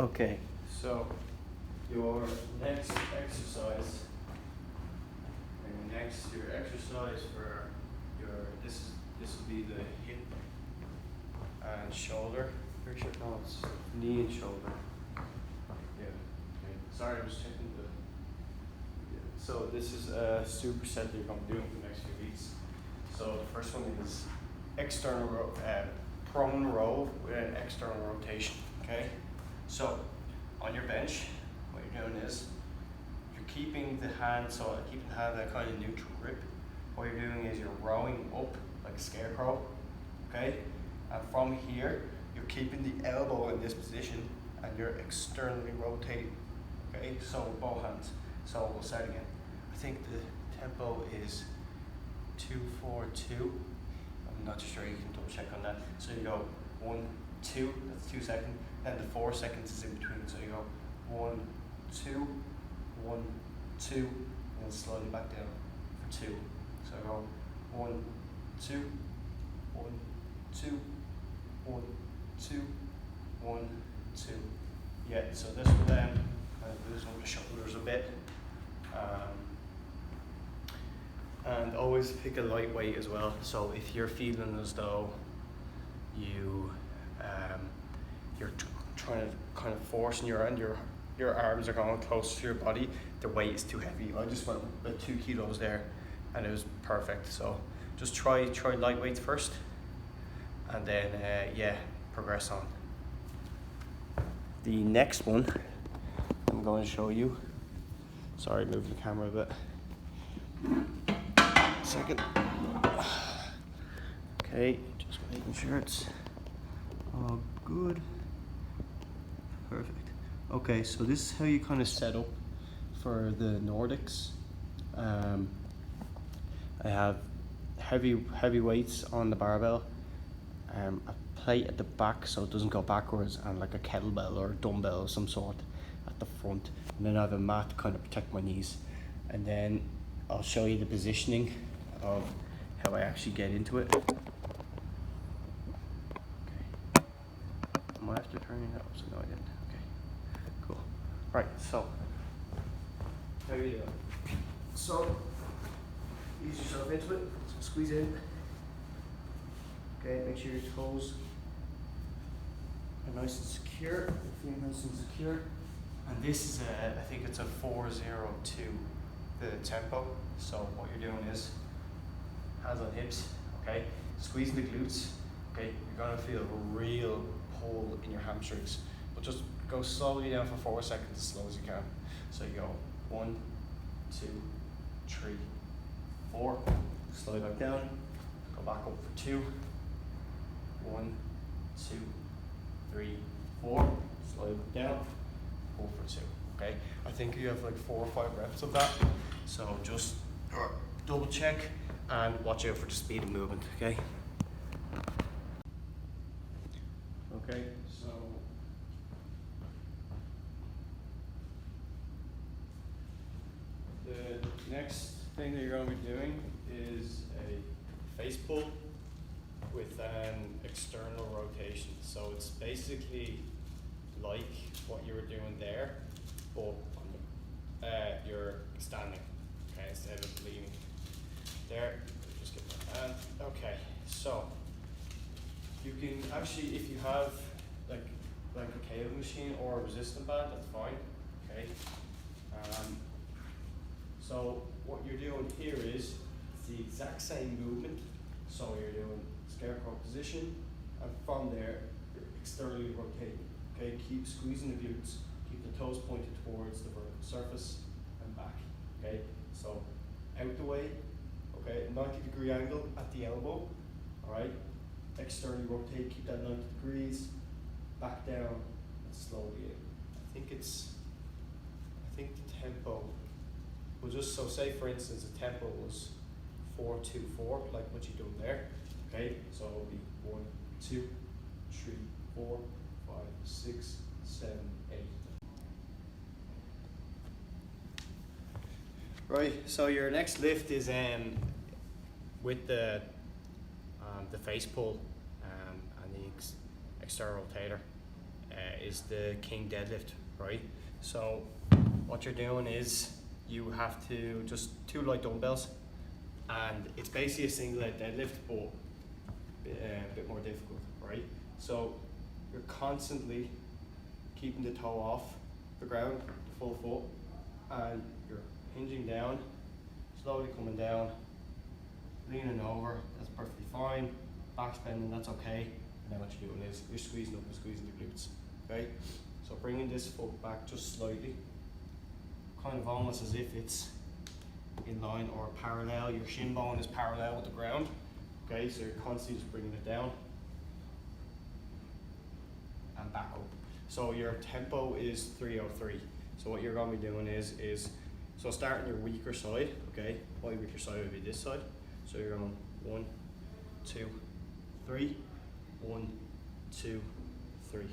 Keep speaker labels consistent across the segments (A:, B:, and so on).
A: Okay, so your next exercise, your exercise for this will be the hip and shoulder. Pretty sure no, it's knee and shoulder. Yeah. Okay. Sorry, I was checking the. Yeah. So this is a superset that you're going to do for the next few weeks. So the first one is external prone row with an external rotation. Okay. So on your bench, what you're doing is you're keeping the hand, that kind of neutral grip. What you're doing is you're rowing up like a scarecrow, okay? And from here, you're keeping the elbow in this position and you're externally rotating, okay? So with both hands. So we'll start again. I think the tempo is 2-4-2. I'm not sure, you can double check on that. So you go 1, 2, that's 2 seconds, and the 4 seconds is in between. So you go 1, 2, 1, 2, and then slowly back down for 2. So I go 1, 2, 1, 2, 1, 2, 1, 2. Yeah, so this will then kind of loosen up the shoulders a bit. And always pick a light weight as well. So if you're feeling as though you're trying to kind of force in your end, your arms are going close to your body, the weight is too heavy. I just went with 2 kilos there and it was perfect. So just try light weights first and then progress on. The next one I'm going to show you. Sorry, move the camera a bit. Second. Okay, just making sure it's all good. Perfect. Okay, so this is how you kind of set up for the Nordics. I have heavy weights on the barbell, a plate at the back so it doesn't go backwards, and like a kettlebell or a dumbbell of some sort at the front. And then I have a mat to kind of protect my knees. And then I'll show you the positioning of how I actually get into it. Okay. Am I after turning that up? So no, I didn't. Okay. Cool. Right, so how you doing? So ease yourself into it. So squeeze in. Okay, make sure your toes are nice and secure. Feet nice and secure. And this is I think it's a 4-0-2, the tempo. So what you're doing is hands on hips, okay? Squeezing the glutes, okay? You're gonna feel a real pull in your hamstrings, but just go slowly down for 4 seconds as slow as you can. So you go 1, 2, 3, 4, slow back down, go back up for 2, 1, 2, 3, 4, slow back down, go for 2, okay? I think you have like 4 or 5 reps of that, so just double check and watch out for the speed of movement, okay? Okay, so the next thing that you're going to be doing is a face pull with an external rotation. So it's basically like what you were doing there, but you're standing, okay, instead of leaning. There, just get my hand. Okay, so you can actually, if you have like a cable machine or a resistance band, that's fine. Okay. So what you're doing here is the exact same movement. So you're doing scarecrow position, and from there you're externally rotating. Okay, keep squeezing the glutes, keep the toes pointed towards the vertical surface and back. Okay, so out the way. Okay, 90-degree angle at the elbow. All right, externally rotate, keep that 90 degrees. Back down and slowly in. I think the tempo. Well, just so say for instance, the tempo was 4-2-4, like what you're doing there. Okay, so it'll be 1, 2, 3, 4, 5, 6, 7, 8. Right. So your next lift is with the face pull and the external rotator. is the king deadlift, right? So what you're doing is you have to just 2 light dumbbells, and it's basically a single leg deadlift, but a bit more difficult, right? So you're constantly keeping the toe off the ground, the full foot, and you're hinging down, slowly coming down, leaning over, that's perfectly fine, back bending, that's okay, and then what you're doing is you're squeezing up and squeezing the glutes, okay? So bringing this foot back just slightly, kind of almost as if it's in line or parallel, your shin bone is parallel with the ground, okay? So you're constantly just bringing it down and back up. So your tempo is 303. So what you're going to be doing is so starting your weaker side, okay? My weaker side would be this side. So you're going 1, 2, 3, 1, 2, 3.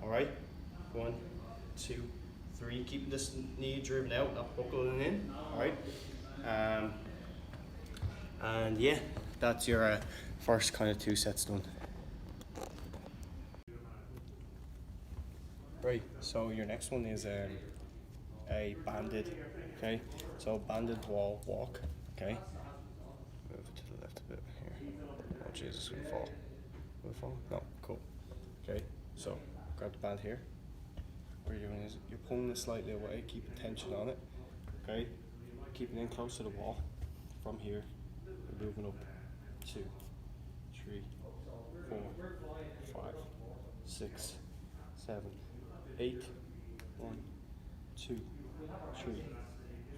A: All right, 1, 2, 3. Keeping this knee driven out, not buckling in. All right, and yeah, that's your first kind of 2 sets done. Right, so your next one is a banded, okay? So banded wall walk, okay? Move it to the left a bit here. Oh Jesus, it's gonna fall. Will it fall? No, cool. Okay, so grab the band here. What you're doing is you're pulling it slightly away, keeping tension on it, okay? Keeping in close to the wall. From here, you're moving up 2, 3, 4, 5, 6, 7, 8, 1, 2, 3,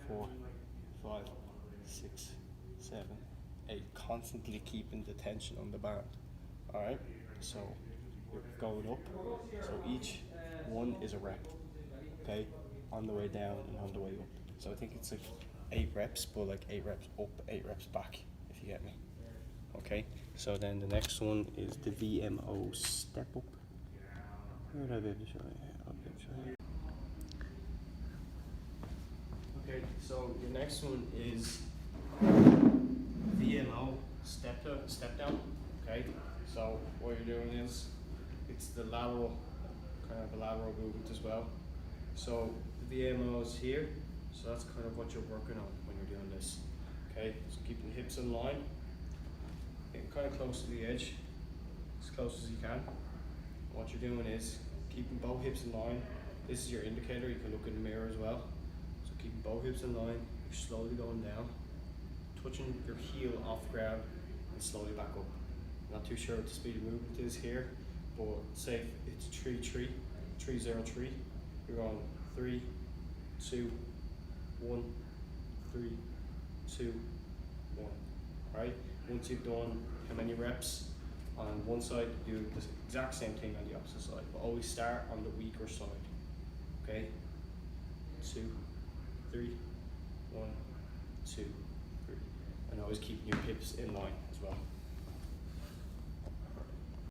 A: 4, 5, 6, 7, 8. Constantly keeping the tension on the band. Alright, so you're going up. So each one is a rep, okay? On the way down and on the way up. So I think it's like 8 reps, but like 8 reps up, 8 reps back, if you get me. Okay, so then the next one is the VMO step up. Where would I be able to show you? I'll be able to show you. Okay, so your next one is VMO step down. Okay, so what you're doing is it's the lateral, kind of a lateral movement as well. So the VMO is here, so that's kind of what you're working on when you're doing this. Okay, so keeping the hips in line, getting kind of close to the edge, as close as you can. What you're doing is keeping both hips in line. This is your indicator, you can look in the mirror as well. So keeping both hips in line, you're slowly going down, touching your heel off the ground and slowly back up. Not too sure what the speed of movement is here, but say it's 3-3, 3-0-3. You're going 3, 2, 1, 3, 2, 1. Right? Once you've done how many reps on one side, do the exact same thing on the opposite side, but always start on the weaker side. Okay? 2, 3, 1, 2, 3. And always keeping your hips in line as well.